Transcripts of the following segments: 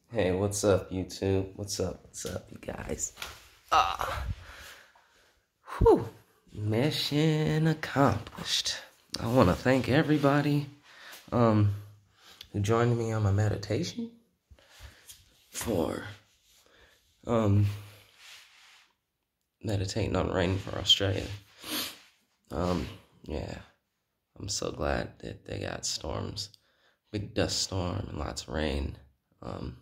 Hey, what's up, YouTube? What's up? What's up, you guys? Ah, whew. Mission accomplished. I want to thank everybody um who joined me on my meditation for um meditating on rain for Australia. Um, yeah, I'm so glad that they got storms, big dust storm and lots of rain. Um,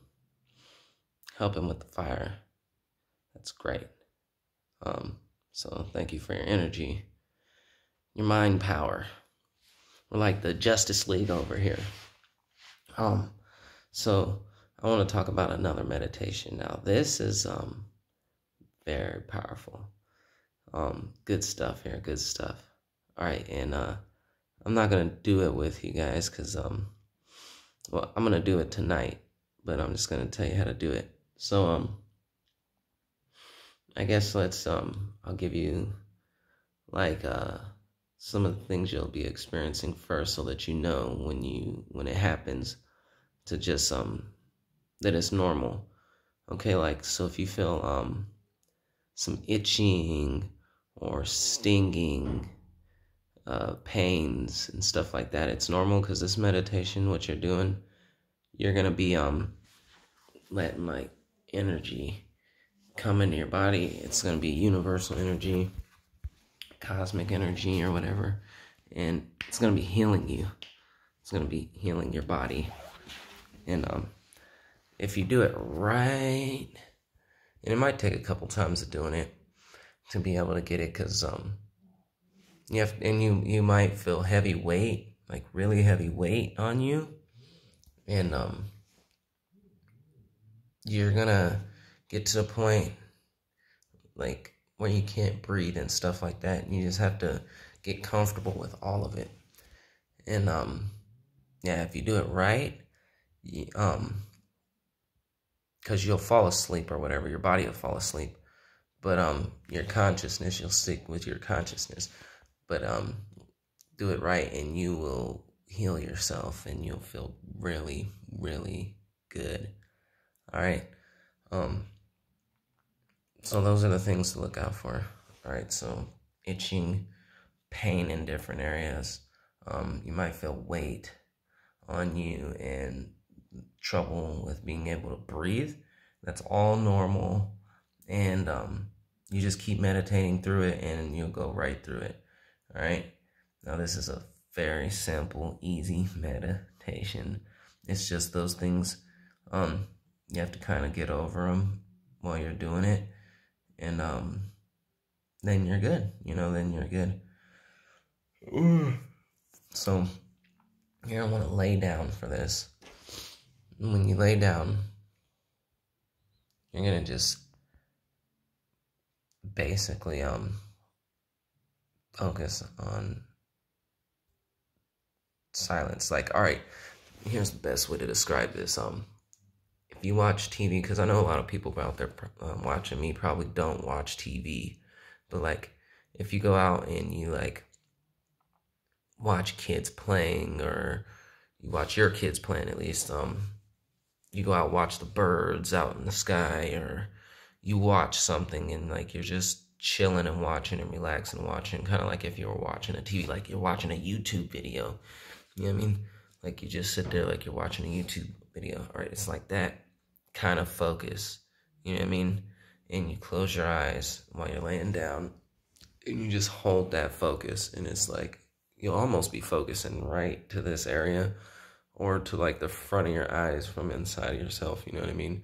helping with the fire. That's great. Um, so thank you for your energy, your mind power. We're like the Justice League over here. Um, so I want to talk about another meditation now. This is very powerful. Good stuff here, good stuff. All right, and I'm not gonna do it with you guys because well, I'm gonna do it tonight, but I'm just gonna tell you how to do it. So I guess let's I'll give you like some of the things you'll be experiencing first, so that you know when it happens to just that it's normal. Okay, like so if you feel some itching or stinging pains and stuff like that, it's normal, because this meditation, what you're doing, you're gonna be letting like energy come into your body. It's gonna be universal energy, cosmic energy, or whatever, and it's gonna be healing you. It's gonna be healing your body. And if you do it right, and it might take a couple times of doing it to be able to get it, because you might feel heavy weight, like really heavy weight on you, and you're gonna get to the point like where you can't breathe and stuff like that, and you just have to get comfortable with all of it. And yeah, if you do it right, you, because you'll fall asleep or whatever, your body will fall asleep, but your consciousness, you'll stick with your consciousness. But do it right and you will heal yourself and you'll feel really, really good. All right. Um, so those are the things to look out for. All right. So itching, pain in different areas. You might feel weight on you and trouble with being able to breathe. That's all normal. And you just keep meditating through it and you'll go right through it. All right. Now, this is a very simple, easy meditation. It's just those things. You have to kind of get over them while you're doing it. And then you're good. Then you're good. So, you're going to want to lay down for this. And when you lay down, you're going to just basically focus on silence. Like, all right, here's the best way to describe this. If you watch TV, because I know a lot of people out there watching me probably don't watch TV, but like if you go out and you like watch kids playing, or you watch your kids playing at least, you go out and watch the birds out in the sky, or you watch something and like you're just chilling and watching and relaxing and watching, kind of like if you were watching a TV, like you're watching a YouTube video. You know what I mean? Like you just sit there like you're watching a YouTube video. All right, it's like that kind of focus. You know what I mean? And you close your eyes while you're laying down, and you just hold that focus, and it's like you'll almost be focusing right to this area, or to like the front of your eyes from inside of yourself. You know what I mean?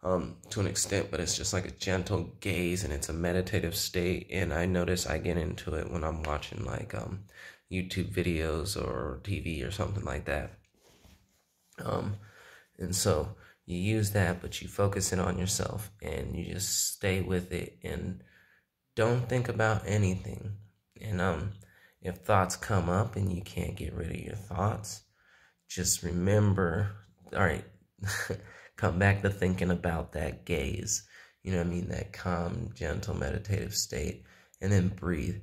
To an extent, but it's just like a gentle gaze, and it's a meditative state. And I notice I get into it when I'm watching like YouTube videos or TV or something like that. And so you use that, but you focus in on yourself and you just stay with it and don't think about anything. And if thoughts come up and you can't get rid of your thoughts, just remember, all right, come back to thinking about that gaze. You know what I mean? That calm, gentle, meditative state. And then breathe.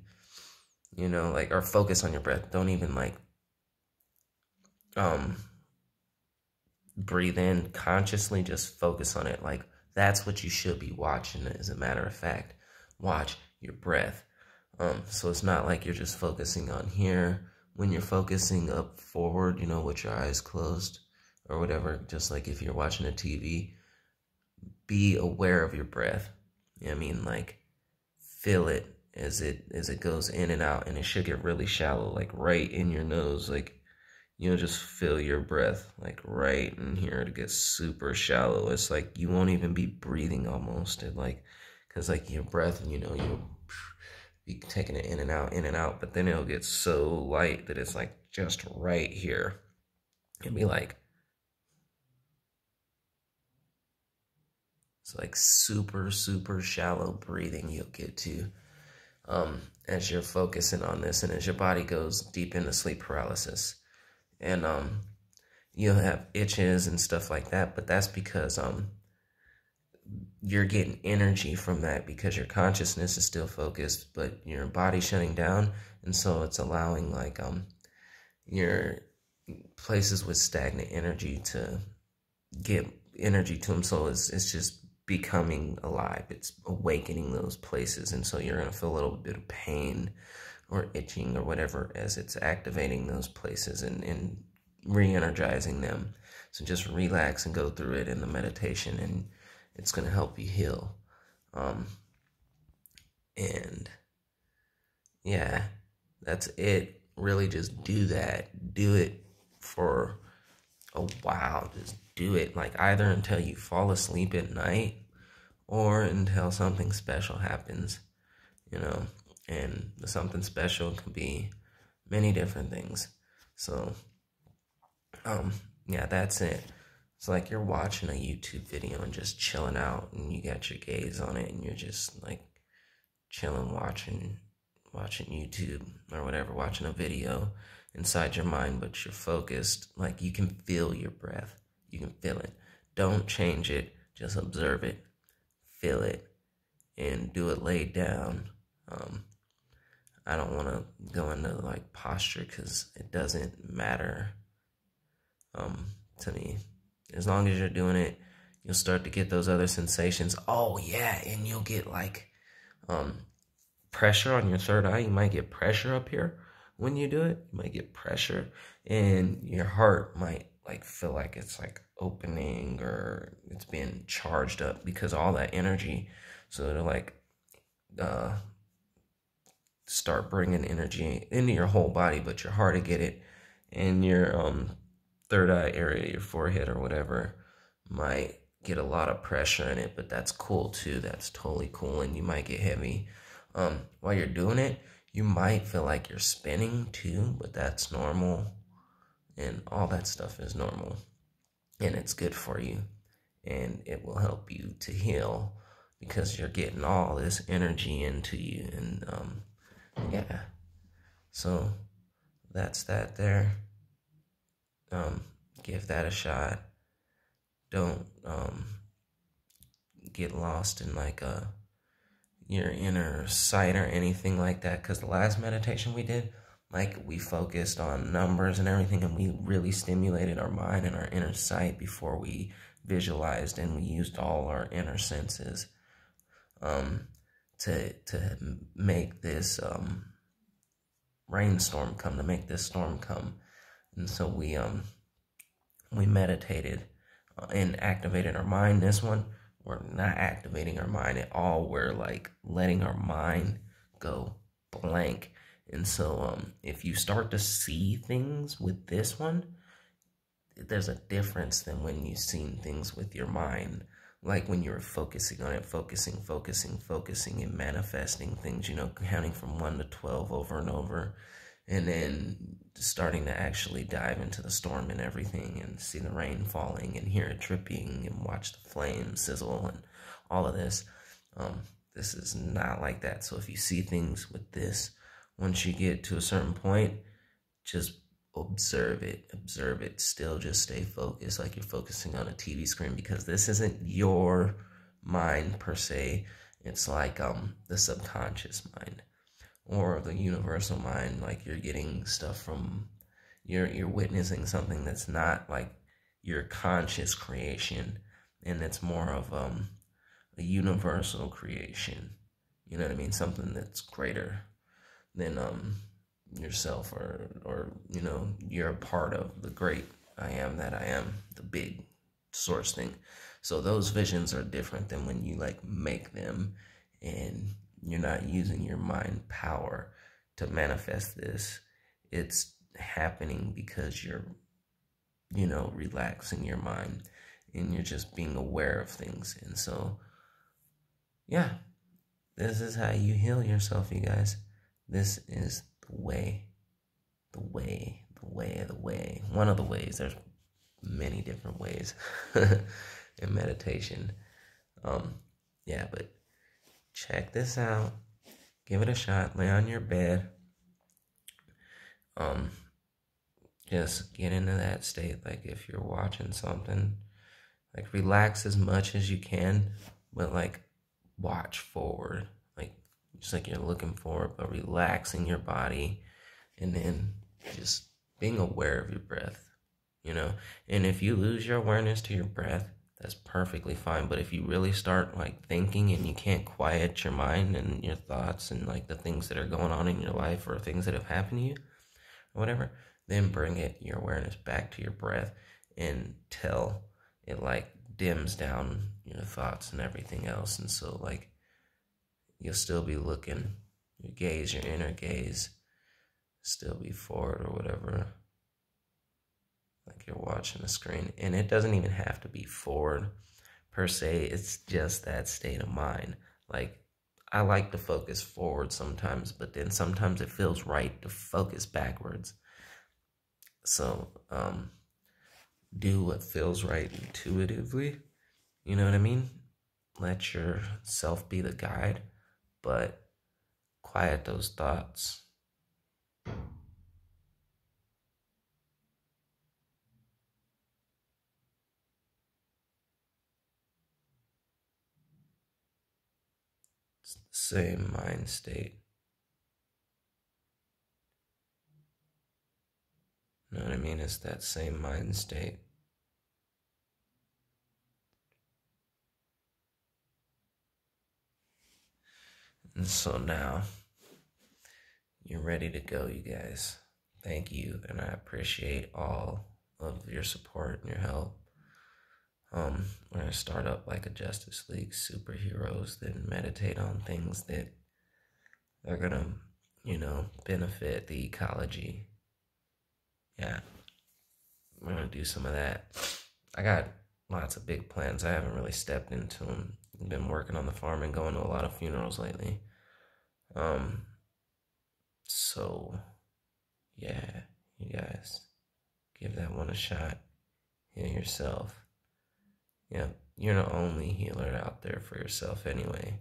Like, or focus on your breath. Don't even like breathe in consciously, just focus on it. Like that's what you should be watching, as a matter of fact. Watch your breath. So it's not like you're just focusing on here. When you're focusing up forward, with your eyes closed or whatever, just like if you're watching a TV, be aware of your breath. I mean, like feel it as it goes in and out, and it should get really shallow, like right in your nose. Like just feel your breath like right in here. To get super shallow. It's like you won't even be breathing almost. Because like your breath, you'll be taking it in and out, but then it'll get so light that it's like just right here. It'll be like, it's like super, super shallow breathing you'll get to as you're focusing on this, and as your body goes deep into sleep paralysis. And you'll have itches and stuff like that, but that's because you're getting energy from that, because your consciousness is still focused, but your body's shutting down, and so it's allowing like your places with stagnant energy to get energy to them. So it's just becoming alive. It's awakening those places, and so you're gonna feel a little bit of pain or itching or whatever as it's activating those places and re-energizing them. So just relax and go through it in the meditation, and it's going to help you heal. And yeah, that's it. Really just do that. Do it for a while. Just do it, like either until you fall asleep at night or until something special happens, and something special can be many different things. So, yeah, that's it. It's like you're watching a YouTube video and just chilling out, and you got your gaze on it, and you're just like chilling, watching YouTube or whatever, watching a video inside your mind, but you're focused. Like you can feel your breath. You can feel it. Don't change it. Just observe it. Feel it. And do it laid down. I don't want to go into like posture because it doesn't matter to me. As long as you're doing it, you'll start to get those other sensations. Oh yeah, and you'll get like pressure on your third eye. You might get pressure up here when you do it. You might get pressure, and your heart might like feel like it's like opening or it's being charged up because of all that energy. So it'll like start bringing energy into your whole body, but your heart to get it, and your third eye area, your forehead or whatever, might get a lot of pressure in it. But that's cool too. That's totally cool, and you might get heavy. While you're doing it, you might feel like you're spinning too, but that's normal, and all that stuff is normal, and it's good for you, and it will help you to heal because you're getting all this energy into you. And yeah, so that's that there. Give that a shot. Don't get lost in like your inner sight or anything like that, because the last meditation we did, like we focused on numbers and everything, and we really stimulated our mind and our inner sight before we visualized, and we used all our inner senses to make this rainstorm come, to make this storm come. And so we meditated and activated our mind. This one, we're not activating our mind at all. We're like letting our mind go blank. And so if you start to see things with this one, there's a difference than when you've seen things with your mind. Like when you're focusing on it, focusing, and manifesting things, counting from 1 to 12 over and over, and then starting to actually dive into the storm and everything, and see the rain falling, and hear it dripping, and watch the flames sizzle, and all of this. This is not like that. So if you see things with this, once you get to a certain point, just observe it. Still just stay focused, like you're focusing on a TV screen, because this isn't your mind per se. It's like the subconscious mind or the universal mind. Like you're getting stuff from, you're witnessing something that's not like your conscious creation, and it's more of a universal creation. You know what I mean? Something that's greater than yourself, or you know, you're a part of the great I am that I am, the big source thing. So those visions are different than when you like make them, and you're not using your mind power to manifest this. It's happening because you're, you know, relaxing your mind, and you're just being aware of things. And so, yeah, this is how you heal yourself, you guys. This is the way, the way, the way, the way. One of the ways. There's many different ways in meditation. Yeah, but check this out. Give it a shot. Lay on your bed. Just get into that state. Like if you're watching something, like relax as much as you can, but like watch forward. Like just like you're looking forward, but relaxing your body, and then just being aware of your breath, you know? And if you lose your awareness to your breath, that's perfectly fine. But if you really start like thinking and you can't quiet your mind and your thoughts and like the things that are going on in your life or things that have happened to you or whatever, then bring your awareness back to your breath until it like dims down your thoughts and everything else. And so like you'll still be looking, your gaze, your inner gaze, still be forward or whatever, like you're watching the screen. And it doesn't even have to be forward per se, it's just that state of mind. Like I like to focus forward sometimes, but then sometimes it feels right to focus backwards. So do what feels right intuitively, you know what I mean? Let yourself be the guide, but quiet those thoughts. It's the same mind state. You know what I mean? It's that same mind state. And so now you're ready to go, you guys. Thank you, and I appreciate all of your support and your help. We're gonna start up like a Justice League superheroes, then meditate on things that are gonna, you know, benefit the ecology. Yeah, we're gonna do some of that. I got lots of big plans. I haven't really stepped into them. I've been working on the farm and going to a lot of funerals lately. So yeah, you guys, give that one a shot. Heal yourself. Yeah, you're the only healer out there for yourself anyway.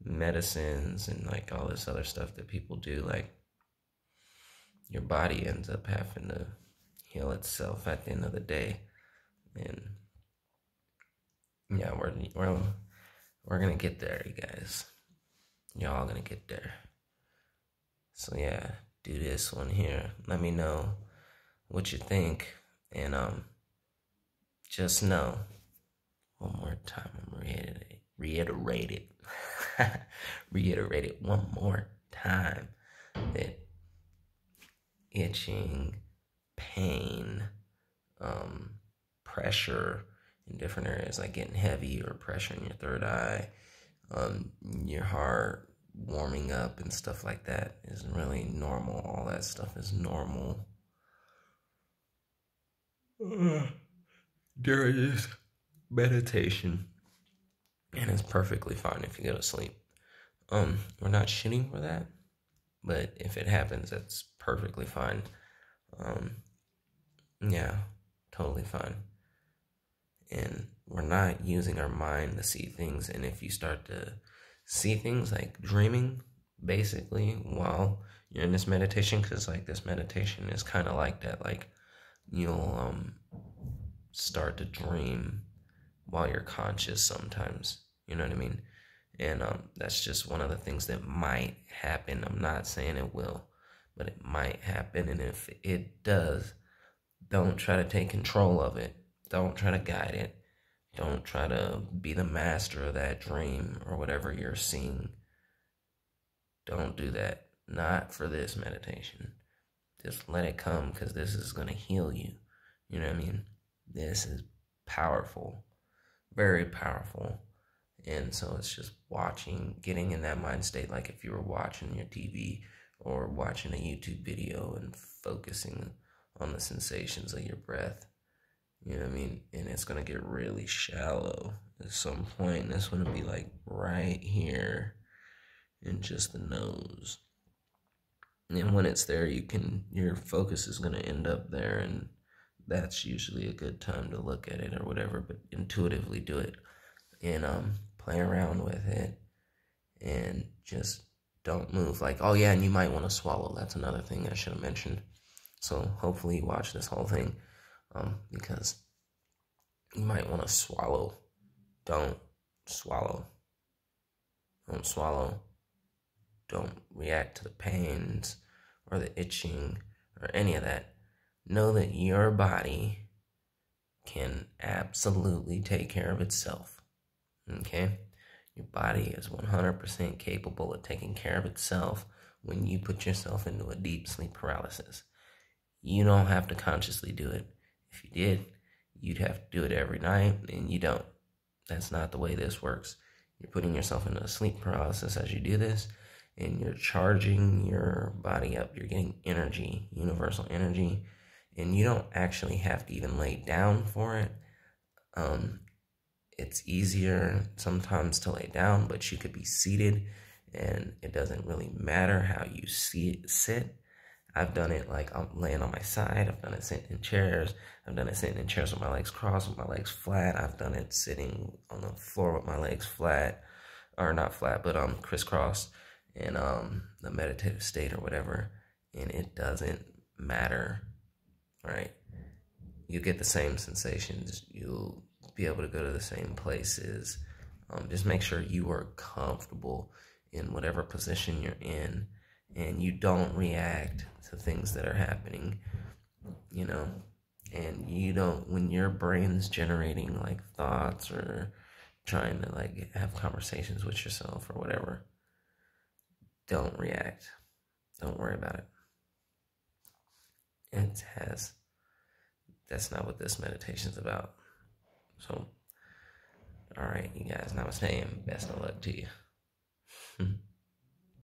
Medicines and like all this other stuff that people do, like your body ends up having to heal itself at the end of the day. And yeah, we're gonna get there, you guys. Y'all gonna get there. So yeah, do this one here. Let me know what you think, and just know one more time. I'm reiterate it. Reiterate it one more time that itching, pain, pressure in different areas, like getting heavy or pressure in your third eye, your heart warming up and stuff like that is really normal. All that stuff is normal during this meditation, and it's perfectly fine if you go to sleep. We're not shitting for that, but if it happens, that's perfectly fine. Yeah, totally fine. And we're not using our mind to see things. And if you start to see things like dreaming, basically, while you're in this meditation, because like this meditation is kind of like that, like you'll start to dream while you're conscious sometimes, you know what I mean? And that's just one of the things that might happen. I'm not saying it will, but it might happen. And if it does, don't try to take control of it. Don't try to guide it. Don't try to be the master of that dream or whatever you're seeing. Don't do that. Not for this meditation. Just let it come, because this is going to heal you. You know what I mean? This is powerful. Very powerful. And so it's just watching, getting in that mind state like if you were watching your TV or watching a YouTube video and focusing on the sensations of your breath. You know what I mean? And it's going to get really shallow at some point. And it's going to be like right here in just the nose. And when it's there, your focus is going to end up there. And that's usually a good time to look at it or whatever, but intuitively do it and play around with it and just don't move. Like, oh yeah, and you might want to swallow. That's another thing I should have mentioned. So hopefully you watch this whole thing because you might want to swallow. Don't swallow. Don't swallow. Don't react to the pains or the itching or any of that. Know that your body can absolutely take care of itself. Okay? Your body is 100% capable of taking care of itself when you put yourself into a deep sleep paralysis. You don't have to consciously do it. If you did, you'd have to do it every night, and you don't. That's not the way this works. You're putting yourself into a sleep paralysis as you do this, and you're charging your body up. You're getting energy, universal energy, and you don't actually have to even lay down for it. It's easier sometimes to lay down, but you could be seated, and it doesn't really matter how you sit. I've done it like I'm laying on my side. I've done it sitting in chairs. I've done it sitting in chairs with my legs crossed, with my legs flat. I've done it sitting on the floor with my legs flat, or not flat, but crisscross in the meditative state or whatever. And it doesn't matter, right? You get the same sensations. You'll be able to go to the same places. Just make sure you are comfortable in whatever position you're in, and you don't react to things that are happening, you know, and you don't, when your brain's generating like thoughts or trying to like have conversations with yourself or whatever, don't react. Don't worry about it. That's not what this meditation's about. So, all right, you guys, namaste and best of luck to you.